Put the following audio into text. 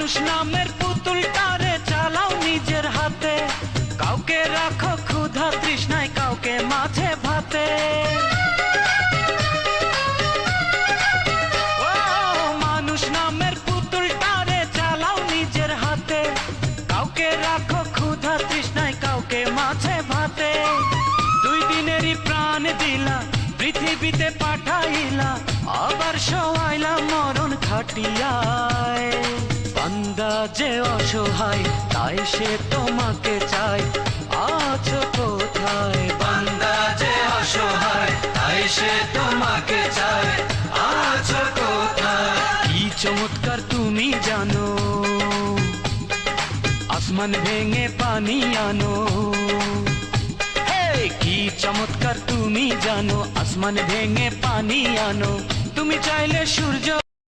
মানুষ নামের পুতুলটারে চালাও নিজের হাতে, কাউকে রাখো ক্ষুধা তৃষ্ণায়, কাউকে মাঝে ভাতে। ও মানুষ নামের পুতুলটারে চালাও নিজের হাতে, কাউকে রাখো ক্ষুধা তৃষ্ণায়, কাউকে মাঝে ভাতে। দুই দিনেরই প্রাণ দিলা, পৃথিবীতে পাঠাইলা, আবার শোয়াইলা মরণ খাটিয়ায়। বান্দা যে অসহায় তাই সে তোমাকে চায়, আছো কোথায়? বান্দা যে অসহায় তাই সে তোমাকে চায়, আছো কোথায়? কি চমৎকার তুমি জানো, আসমান ভেঙে পানি আনো। কি চমৎকার তুমি জানো, আসমান ভেঙে পানি আনো। তুমি চাইলে সূর্য